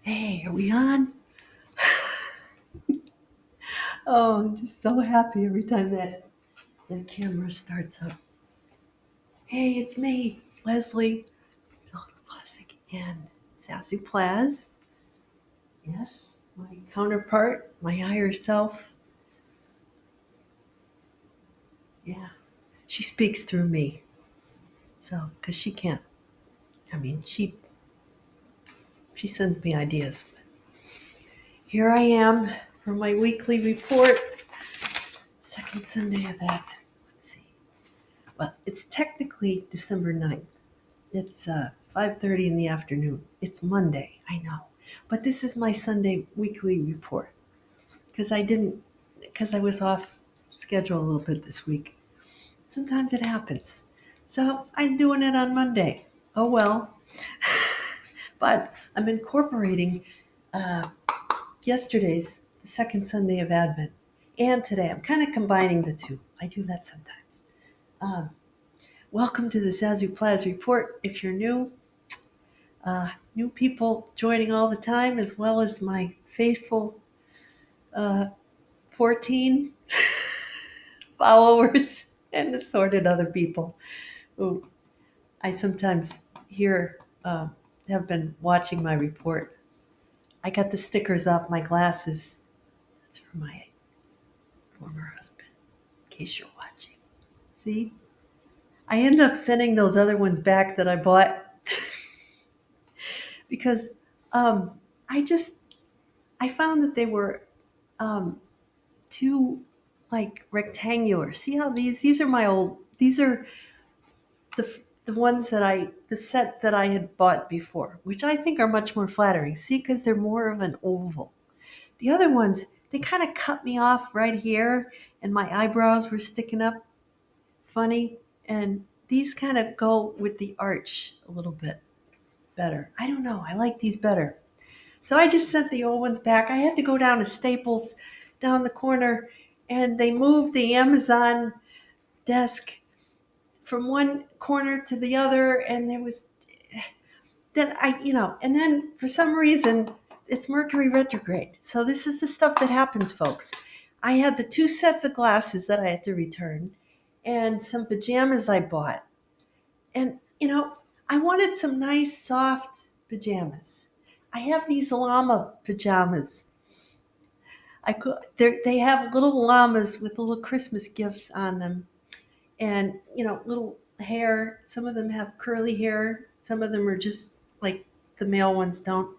Hey, are we on? Oh, I'm just so happy every time that camera starts up. Hey, it's me, Leslie, Plastic, and Zazoo Plazz. Yes, my counterpart, my higher self. Yeah, she speaks through me. So, because she can't, she sends me ideas. Here I am for my weekly report. Second Sunday of Advent. Let's see. Well, it's technically December 9th. It's 5:30 in the afternoon. It's Monday, I know. But this is my Sunday weekly report because I was off schedule a little bit this week. Sometimes it happens. So I'm doing it on Monday. Oh well. But I'm incorporating uh, yesterday's the second Sunday of Advent and today. I'm kind of combining the two. I do that sometimes. Um, Welcome to the Zazoo Plazz report. If you're new people joining all the time, as well as my faithful uh, 14 followers and assorted other people who I sometimes hear have been watching my report. I got the stickers off my glasses. That's for my former husband, in case you're watching. See? I end up sending those other ones back that I bought because um, I just I found that they were um, too like rectangular. See how these are my old these are the ones the set that I had bought before, which I think are much more flattering. See, because they're more of an oval. The other ones, they kind of cut me off right here and my eyebrows were sticking up funny, and these kind of go with the arch a little bit better. I don't know. I like these better. So I just sent the old ones back. I had to go down to Staples down the corner, and they moved the Amazon desk from one corner to the other, and there was and then for some reason it's Mercury retrograde. So this is the stuff that happens, folks. I had the two sets of glasses that I had to return and some pajamas I bought. And I wanted some nice soft pajamas. I have these llama pajamas. They have little llamas with little Christmas gifts on them, and little hair. Some of them have curly hair. Some of them are just like the male ones don't.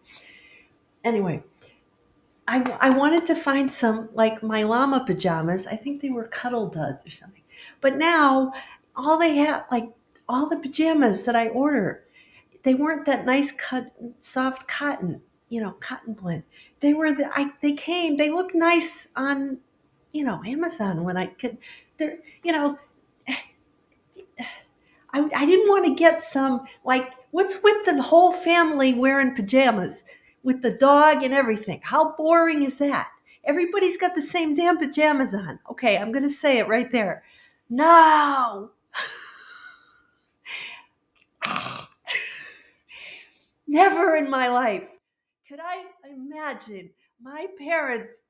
Anyway, I wanted to find some like my llama pajamas. I think they were cuddle duds or something. But now all they have, like all the pajamas that I order, they weren't that nice cut soft cotton, cotton blend. They look nice on Amazon when I could. They're I didn't want to get some, like, what's with the whole family wearing pajamas with the dog and everything? How boring is that? Everybody's got the same damn pajamas on. Okay, I'm going to say it right there. No! Never in my life could I imagine my parents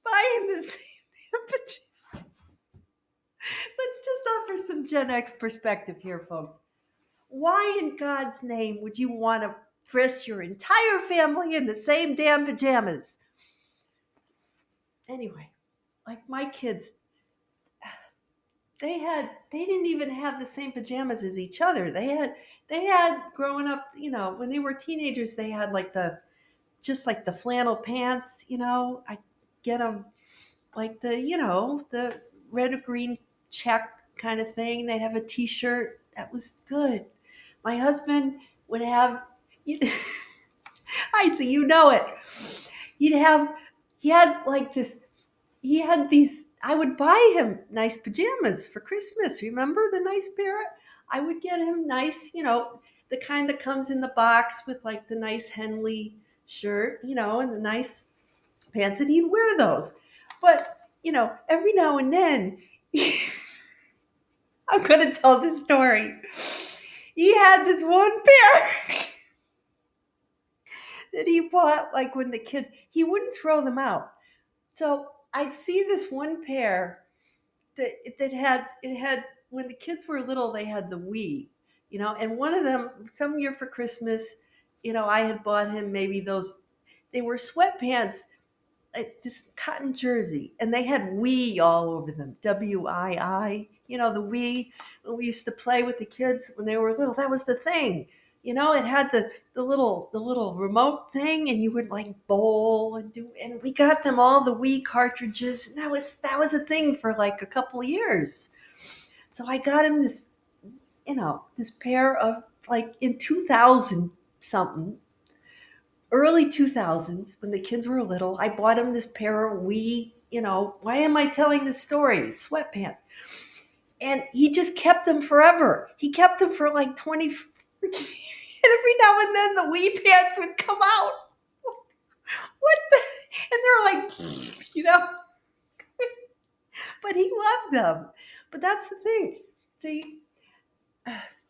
buying the same damn pajamas. Let's just offer some Gen X perspective here, folks. Why in God's name would you want to dress your entire family in the same damn pajamas? Anyway, like my kids, they didn't even have the same pajamas as each other. They had growing up, when they were teenagers, they had like the flannel pants, I get them like the red or green check kind of thing. They'd have a t-shirt. That was good. My husband would have, so it. He'd have, he had like this, he had these, I would buy him nice pajamas for Christmas. Remember the nice pair? I would get him nice, the kind that comes in the box with like the nice Henley shirt, and the nice pants, and he'd wear those. But, every now and then, I'm going to tell this story. He had this one pair. that he bought, like when the kids, he wouldn't throw them out. So I'd see this one pair that had, it had, when the kids were little, they had the Wii, and one of them, some year for Christmas, I had bought him maybe those, they were sweatpants, this cotton jersey, and they had "we" all over them. WII. The "we." When we used to play with the kids when they were little, that was the thing. It had the little remote thing, and you would like bowl and do. And we got them all the "we" cartridges, and that was a thing for like a couple of years. So I got him this pair of, like, in 2000 something, early 2000s, when the kids were little. I bought him this pair of why am I telling this story? Sweatpants. And he just kept them forever. He kept them for like 20 freaking years. And every now and then the wee pants would come out. What the? And they're like, but he loved them. But that's the thing. See,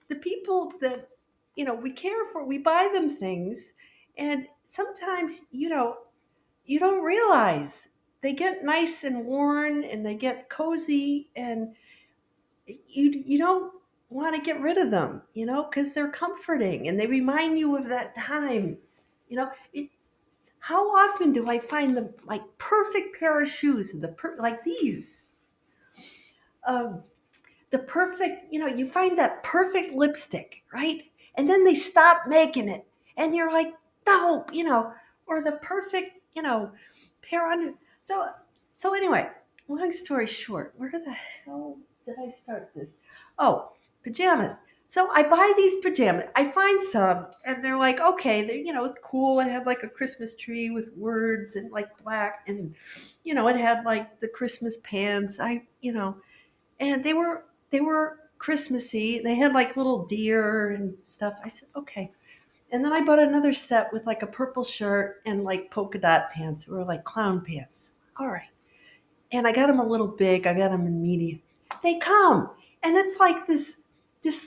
the people that, we care for, we buy them things. And sometimes, you don't realize they get nice and worn and they get cozy, and you don't want to get rid of them, because they're comforting and they remind you of that time. You know, it, how often do I find the like perfect pair of shoes, like these, um, the perfect, you find that perfect lipstick, right? And then they stop making it, and you're like, no, or the perfect, pair on. So, so anyway, long story short, where the hell did I start this? Oh, pajamas. So I buy these pajamas. I find some, and they're like, okay, they, it's cool. It had like a Christmas tree with words and like black, and it had like the Christmas pants. And they were Christmassy. They had like little deer and stuff. I said, okay. And then I bought another set with like a purple shirt and like polka dot pants, or like clown pants. All right. And I got them a little big. I got them in medium. They come, and it's like this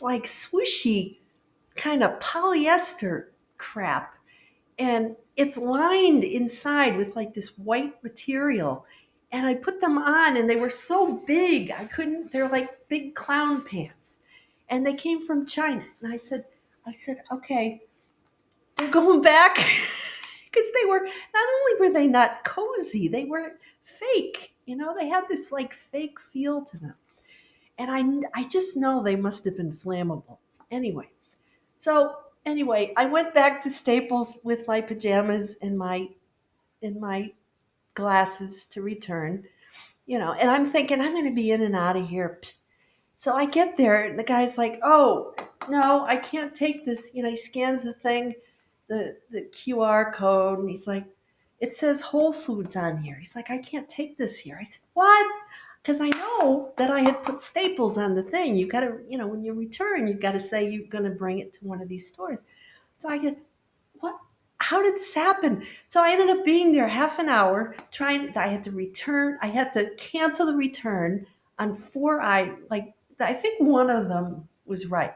like swishy kind of polyester crap, and it's lined inside with like this white material. And I put them on, and they were so big I couldn't. They're like big clown pants, and they came from China. And I said, okay, they're going back, because they were, not only were they not cozy, they were fake. They had this like fake feel to them, and I just know they must have been flammable. Anyway, I went back to Staples with my pajamas and my glasses to return. And I'm thinking I'm going to be in and out of here. Psst. So I get there, and the guy's like, "Oh, no, I can't take this." He scans the thing, the QR code, and he's like, "It says Whole Foods on here." He's like, "I can't take this here." I said, "What?" Because I know that I had put Staples on the thing. You got to, when you return, you got to say you're going to bring it to one of these stores. So I get, what? How did this happen? So I ended up being there half an hour trying. I had to return. I had to cancel the return on four. I think one of them was right,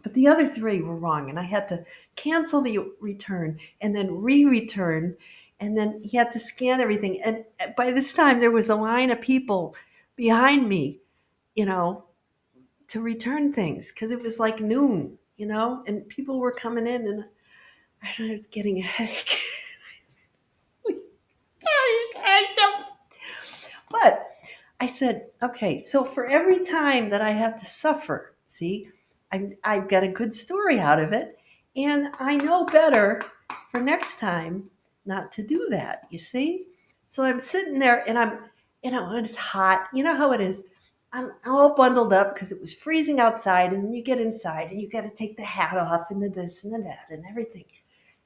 but the other three were wrong. And I had to cancel the return and then re-return. And then he had to scan everything. And by this time, there was a line of people behind me, you know, to return things, because it was like noon, and people were coming in, and I was getting a headache. But I said, okay, so for every time that I have to suffer, see, I've got a good story out of it. And I know better for next time not to do that, you see? So I'm sitting there, and and it's hot. You know how it is. I'm all bundled up because it was freezing outside, and then you get inside and you got to take the hat off and the this and the that and everything.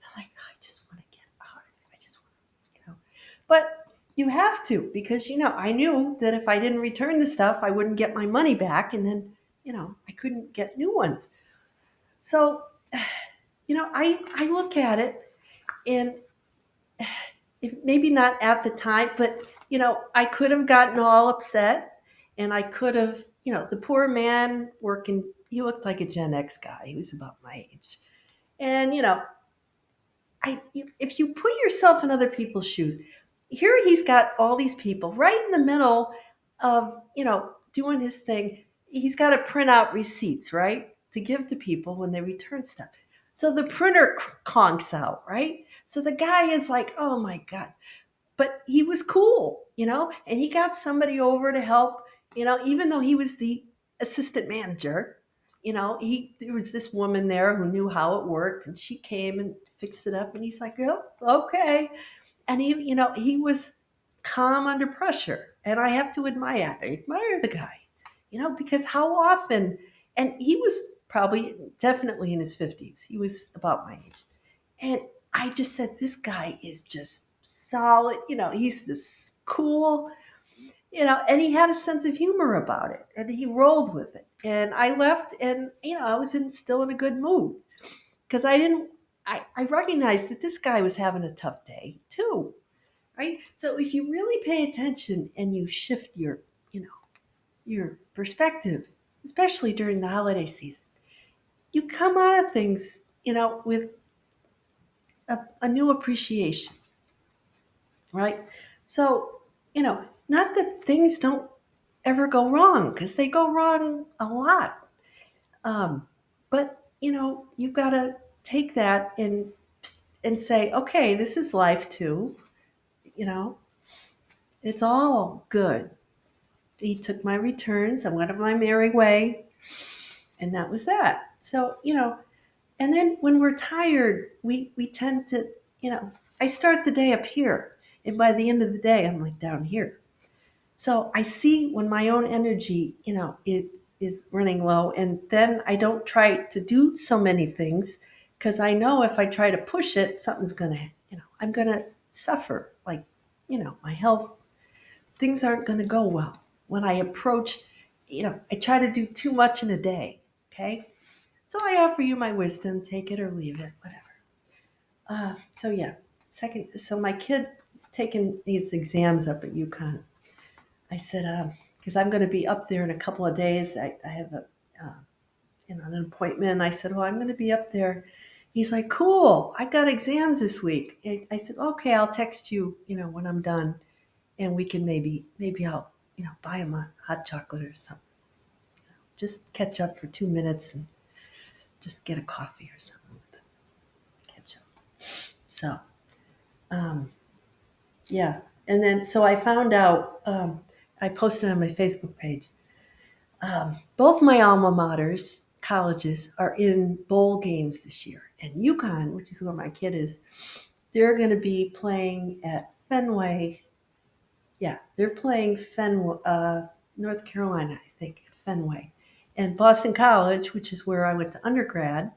I'm like, I just want to get out of it. I just want to. But you have to, because I knew that if I didn't return the stuff, I wouldn't get my money back, and then I couldn't get new ones. So I look at it, and maybe not at the time, but I could have gotten all upset, and I could have, the poor man working. He looked like a Gen X guy. He was about my age, and if you put yourself in other people's shoes, here he's got all these people right in the middle of, doing his thing. He's got to print out receipts, right, to give to people when they return stuff. So the printer conks out, right? So the guy is like, oh my God. But he was cool, and he got somebody over to help, even though he was the assistant manager. There was this woman there who knew how it worked, and she came and fixed it up. And he's like, oh, okay. And he was calm under pressure. And I have to I admire the guy, because how often, and he was probably definitely in his 50s. He was about my age. And I just said, this guy is just solid. He's just cool, and he had a sense of humor about it, and he rolled with it. And I left, and, I was still in a good mood because I recognized that this guy was having a tough day too, right? So if you really pay attention and you shift your perspective, especially during the holiday season, you come out of things, with a new appreciation, right? So, not that things don't ever go wrong, because they go wrong a lot. But, you've got to take that and say, okay, this is life too. You know, it's all good. He took my returns. I went on my merry way. And that was that. So, and then when we're tired, we tend to, I start the day up here. And by the end of the day, I'm like down here. So I see when my own energy, it is running low. And then I don't try to do so many things, because I know if I try to push it, something's going to, I'm going to suffer. Like, my health, things aren't going to go well. When I approach, I try to do too much in a day. Okay. So I offer you my wisdom, take it or leave it, whatever. So yeah, so my kid is taking these exams up at UConn. I said, because I'm going to be up there in a couple of days. I have uh, an appointment. And I said, well, I'm going to be up there. He's like, cool. I got exams this week. I said, okay, I'll text you, when I'm done, and we can maybe I'll, buy him a hot chocolate or something. Just catch up for 2 minutes and just get a coffee or something with them. Catch up. So, yeah. And then, so I found out, I posted on my Facebook page, both my alma maters, colleges, are in bowl games this year. And UConn, which is where my kid is, they're going to be playing at Fenway. Yeah, they're playing Fenway, North Carolina, I think, at Fenway. And Boston College, which is where I went to undergrad,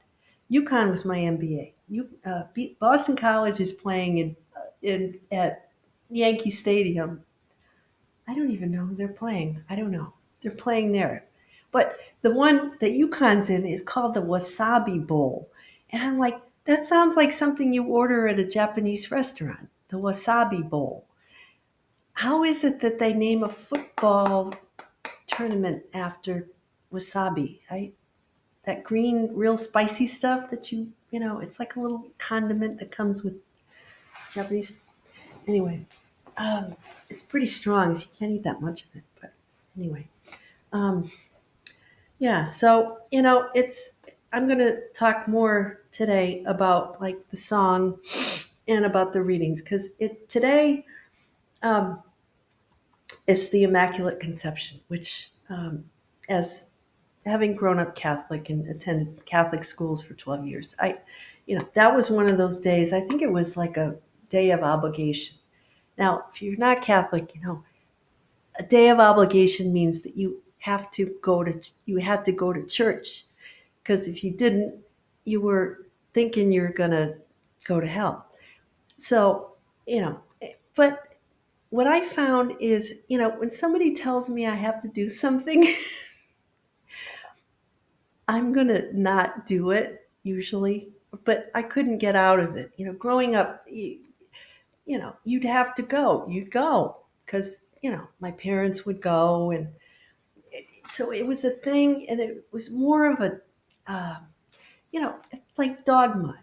UConn was my MBA. Boston College is playing at Yankee Stadium. I don't even know who they're playing. I don't know. They're playing there. But the one that UConn's in is called the Wasabi Bowl. And I'm like, that sounds like something you order at a Japanese restaurant, the Wasabi Bowl. How is it that they name a football tournament after wasabi? That green, real spicy stuff that it's like a little condiment that comes with Japanese. Anyway, it's pretty strong, so you can't eat that much of it. But anyway, yeah. So I'm going to talk more today about like the song and about the readings, because today is the Immaculate Conception, which, as having grown up Catholic and attended Catholic schools for 12 years, that was one of those days. I think it was like a day of obligation. Now, if you're not Catholic, a day of obligation means that you had to go to church, because if you didn't, you were thinking you're going to go to hell. So, but what I found is, when somebody tells me I have to do something, I'm going to not do it usually, but I couldn't get out of it. Growing up, you'd have to go. You'd go because, my parents would go. And so it was a thing, and it was more of a, it's like dogma.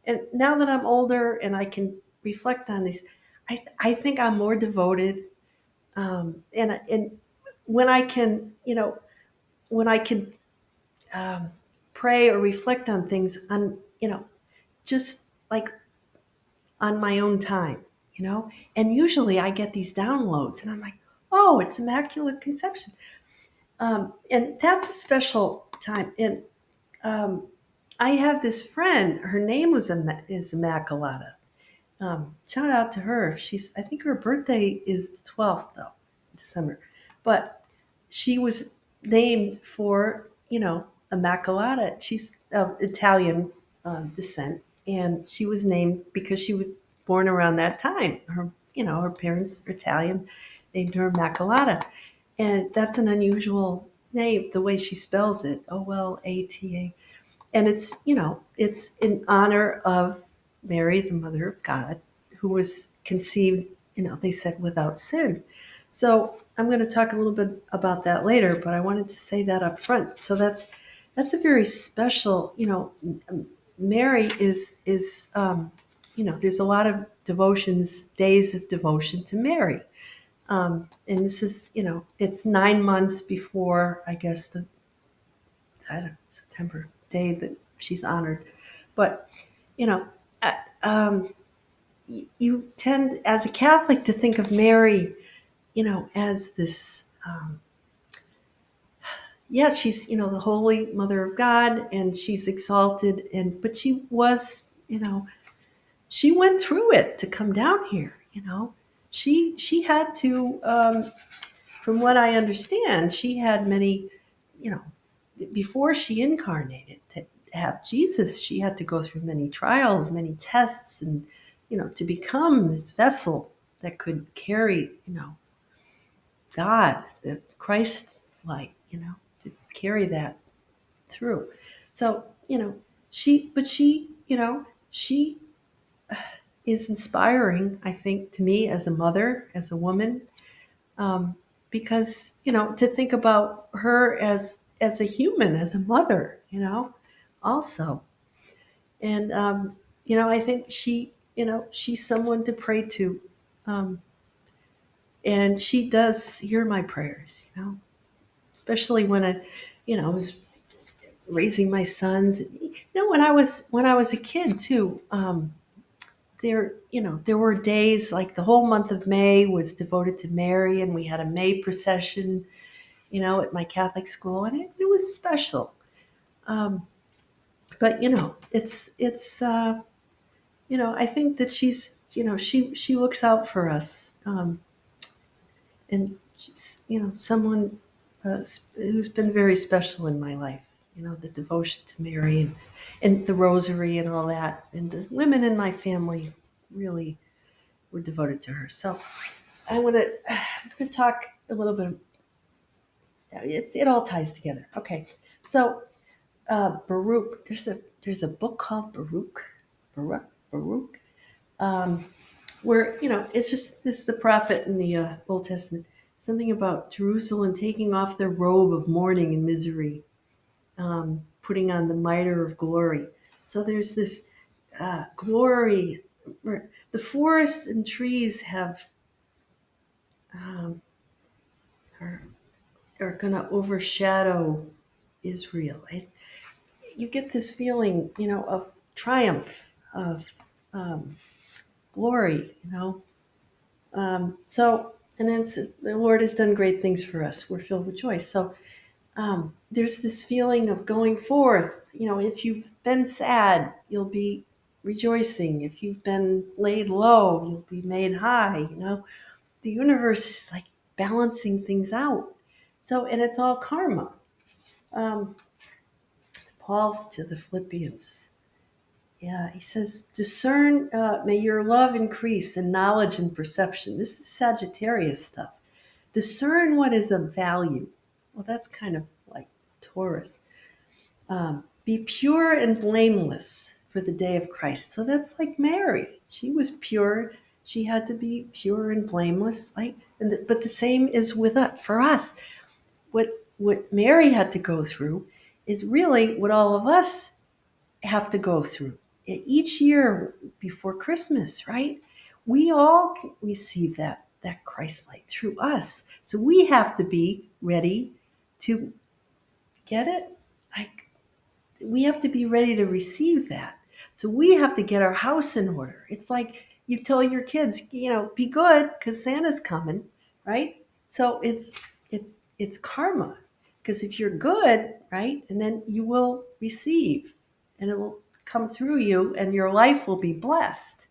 And now that I'm older and I can reflect on these, I think I'm more devoted. And when I can, when I can um, pray or reflect on things on, just like on my own time, and usually I get these downloads and I'm like, oh, it's Immaculate Conception. And that's a special time. And um, I have this friend, her name is Immaculata. Shout out to her. I think her birthday is the 12th, though, December. But she was named for, Immaculata. She's of Italian descent, and she was named because she was born around that time. Her parents are Italian, named her Immaculata, and that's an unusual name. The way she spells it, Olata, and it's in honor of Mary, the Mother of God, who was conceived, they said without sin. So I'm going to talk a little bit about that later, but I wanted to say that up front. So that's a very special, Mary is there's a lot of devotions, days of devotion to Mary. And this is, it's 9 months before, I guess, I don't know, September day that she's honored. But, you know, uh, um, you tend, as a Catholic, to think of Mary, as this, she's, the Holy Mother of God, and she's exalted, but she was, she went through it to come down here, She had to, from what I understand, she had many, you know, before she incarnated to have Jesus, she had to go through many trials, many tests, and to become this vessel that could carry, God, the Christ light, to carry that through. So, she is inspiring, I think, to me as a mother, as a woman, because to think about her as a human, as a mother, also. And I think she's someone to pray to, um, and she does hear my prayers, especially when I was raising my sons. When I was a kid too. There were days like the whole month of May was devoted to Mary, and we had a May procession, at my Catholic school, and it was special. Um, but I think that she's, she looks out for us, and she's, someone who's been very special in my life. The devotion to Mary and the Rosary and all that, and the women in my family really were devoted to her. So I'm gonna talk a little bit. It all ties together. Okay, so Baruch. There's a book called Baruch, um, where it's just this the prophet in the Old Testament. Something about Jerusalem taking off their robe of mourning and misery, putting on the mitre of glory. So there's this glory. Where the forests and trees um, are, are going to overshadow Israel. You get this feeling, of triumph, of um, glory, So, and then the Lord has done great things for us. We're filled with joy. So there's this feeling of going forth. If you've been sad, you'll be rejoicing. If you've been laid low, you'll be made high. The universe is like balancing things out. So, and it's all karma. Um, Paul to the Philippians. Yeah, he says, discern, may your love increase in knowledge and perception. This is Sagittarius stuff. Discern what is of value. Well, that's kind of like Taurus. Be pure and blameless for the day of Christ. So that's like Mary. She was pure. She had to be pure and blameless, right? But the same is with us. For us, what Mary had to go through is really what all of us have to go through. each year before Christmas, right? We all receive that Christ light through us. So we have to be ready to get it. Like, we have to be ready to receive that. So we have to get our house in order. It's like you tell your kids, be good because Santa's coming, right? So it's karma. Because if you're good, right, and then you will receive and it will come through you and your life will be blessed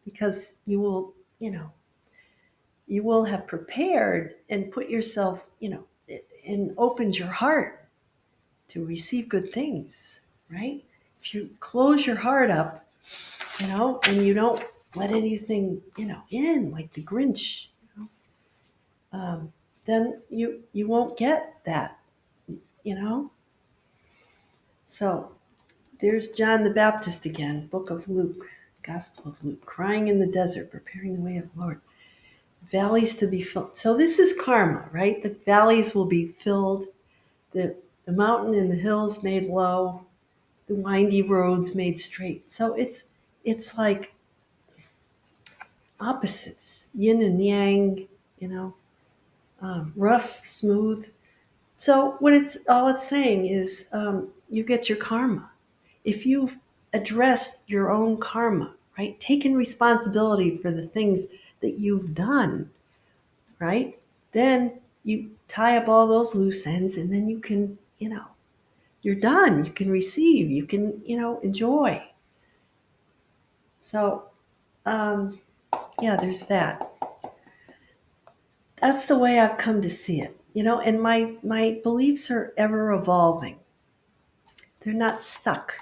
because you will have prepared and put yourself, and opened your heart to receive good things, right? If you close your heart up, and you don't let anything, in, like the Grinch, then you won't get that, you know. So there's John the Baptist again, Book of Luke, Gospel of Luke, crying in the desert, preparing the way of the Lord. Valleys to be filled. So this is karma, right? The valleys will be filled, the mountain and the hills made low, the windy roads made straight. So it's like opposites, yin and yang, you know, rough, smooth. So what it's saying is, you get your karma. If you've addressed your own karma, right, taken responsibility for the things that you've done, right, then you tie up all those loose ends, and then you can, you're done. You can receive. You can, enjoy. So, yeah, there's that. That's the way I've come to see it, and my beliefs are ever evolving. They're not stuck.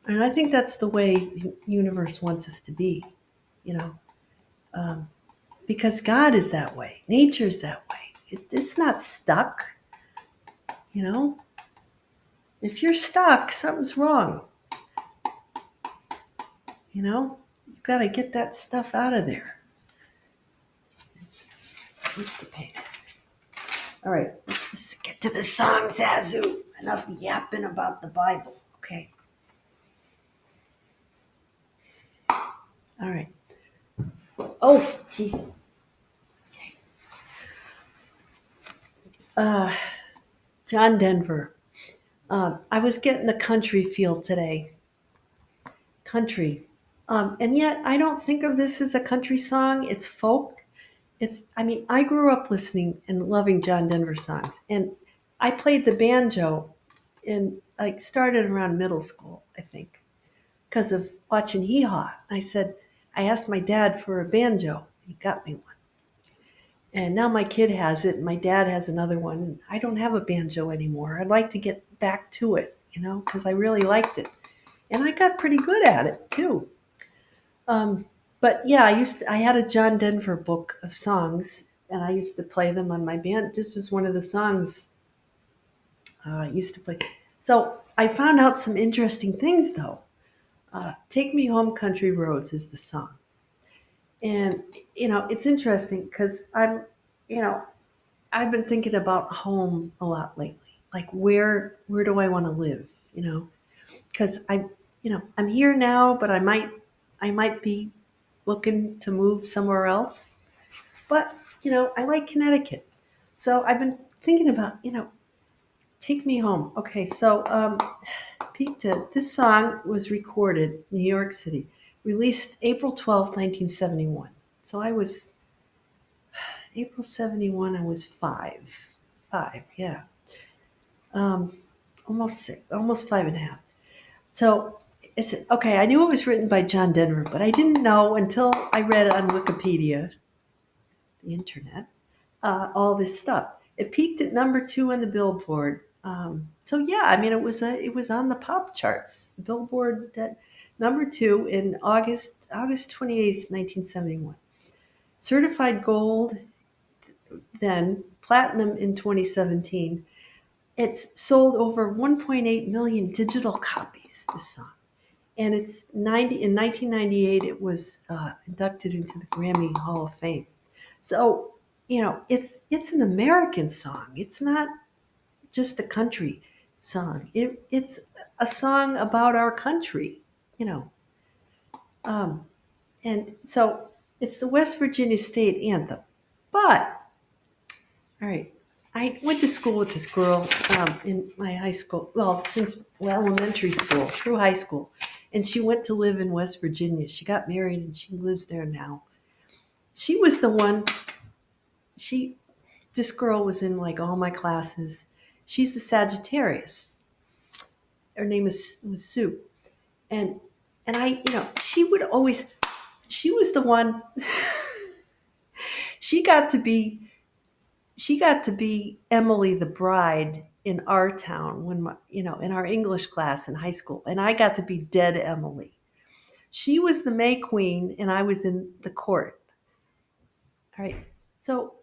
And I think that's the way the universe wants us to be, you know, because God is that way. Nature's that way. It's not stuck, you know. If you're stuck, something's wrong, you know. You've got to get that stuff out of there. What's the pain? All right, let's just get to the song, Zazoo. Enough yapping about the Bible. Okay. All right. Oh, jeez. Okay. John Denver. I was getting the country feel today. Country. And yet, I don't think of this as a country song. It's folk. I grew up listening and loving John Denver songs. And I played the banjo and I started around middle school, I think, because of watching Hee Haw. I asked my dad for a banjo. He got me one. And now my kid has it, and my dad has another one. And I don't have a banjo anymore. I'd like to get back to it, because I really liked it. And I got pretty good at it, too. But yeah, I had a John Denver book of songs, and I used to play them on my band. This was one of the songs I used to play. So I found out some interesting things, though. Take Me Home, Country Roads is the song. And, it's interesting because you know, I've been thinking about home a lot lately. Like, where do I want to live? Because I'm here now, but I might be looking to move somewhere else. But I like Connecticut, so I've been thinking about take me home. Okay, so this song was recorded in New York City, released April 12th, 1971. So I was April 71. I was five, yeah, almost six, almost five and a half. So it's okay. I knew it was written by John Denver, but I didn't know until I read on Wikipedia, the internet, all this stuff. It peaked at number 2 on the Billboard. So yeah, it was on the pop charts. The Billboard at number 2 in August 28th, 1971. Certified gold, then platinum in 2017. It's sold over 1.8 million digital copies. This song. And in 1998, it was inducted into the Grammy Hall of Fame. So, it's an American song. It's not just a country song. It's a song about our country, Um, and so it's the West Virginia state anthem. But, all right, I went to school with this girl in my high school, well, since elementary school through high school. And she went to live in West Virginia. She got married and she lives there now. She was the one, she, this girl was in like all my classes. She's a Sagittarius. Her name was Sue. And, and I, she would always, she was the one, she got to be Emily the bride in our town when in our English class in high school, and I got to be dead Emily. She was the May Queen, and I was in the court. All right, so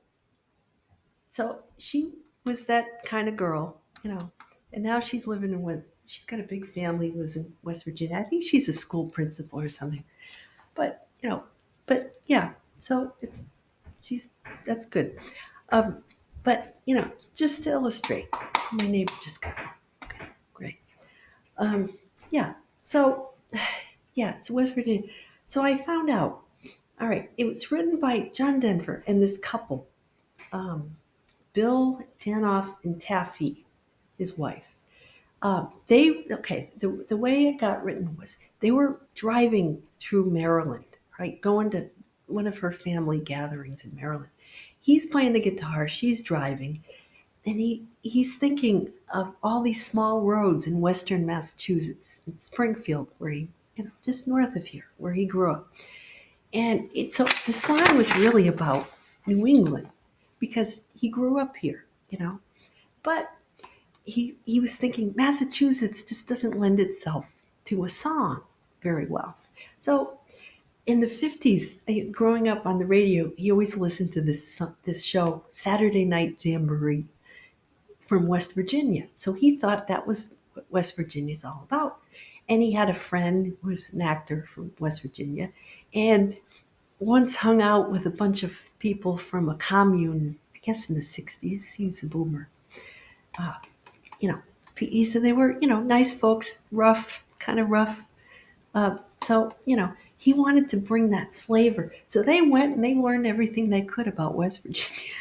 she was that kind of girl, and now she's living in what she's got a big family, lives in West Virginia. I think she's a school principal or something. But but yeah, so it's she's that's good. Um, but just to illustrate, my neighbor just got home. Okay, great. Um, yeah. So yeah, it's West Virginia. So I found out. All right, it was written by John Denver and this couple, um, Bill Danoff and Taffy, his wife. The way it got written was they were driving through Maryland, right, going to one of her family gatherings in Maryland. He's playing the guitar, she's driving, and he's thinking of all these small roads in western Massachusetts, in Springfield, where he, just north of here, where he grew up. And so the song was really about New England because he grew up here. But he was thinking Massachusetts just doesn't lend itself to a song very well. So in the 50s, growing up on the radio, he always listened to this show, Saturday Night Jamboree, from West Virginia. So he thought that was what West Virginia's all about. And he had a friend who was an actor from West Virginia, and once hung out with a bunch of people from a commune, I guess in the 60s. He was a boomer. Uh, you know, he said they were, nice folks, rough, kind of rough. So, he wanted to bring that flavor. So they went and they learned everything they could about West Virginia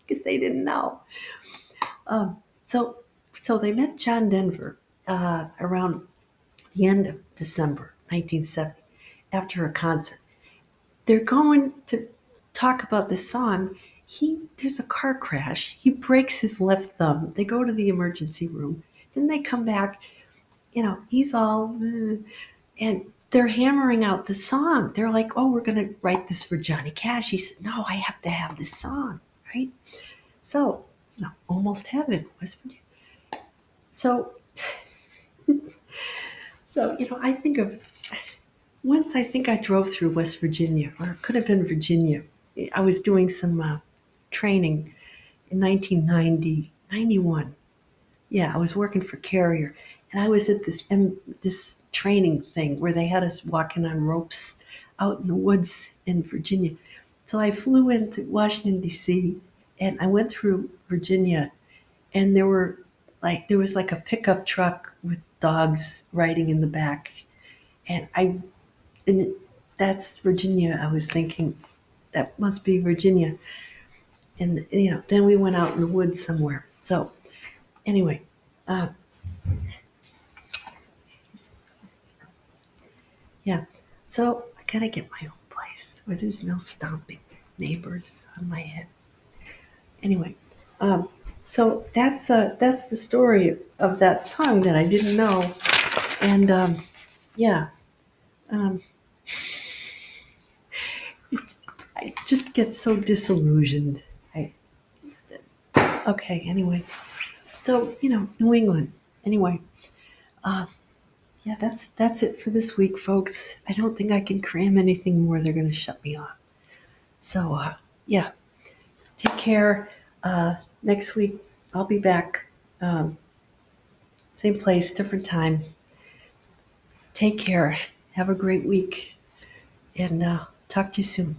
because they didn't know. So they met John Denver around the end of December 1970 after a concert. They're going to talk about this song. There's a car crash. He breaks his left thumb. They go to the emergency room. Then they come back. He's all, and they're hammering out the song. They're like, "Oh, we're gonna write this for Johnny Cash." He said, "No, I have to have this song, right?" So, almost heaven, West Virginia. So, I think of once. I think I drove through West Virginia, or it could have been Virginia. I was doing some training in 1990, 91. Yeah, I was working for Carrier, and I was at this training thing where they had us walking on ropes out in the woods in Virginia. So I flew into Washington D.C. and I went through Virginia, and there was like a pickup truck with dogs riding in the back, and and that's Virginia. I was thinking that must be Virginia, and then we went out in the woods somewhere. So anyway. Uh, Yeah. So I gotta get my own place where there's no stomping neighbors on my head. Anyway, um, so that's the story of that song that I didn't know, and yeah, um, I just get so disillusioned. I, okay. Anyway, so New England. Anyway, uh, yeah, that's it for this week, folks. I don't think I can cram anything more. They're gonna shut me off. So yeah. Take care. Next week, I'll be back. Um, Same place, different time. Take care. Have a great week. And talk to you soon.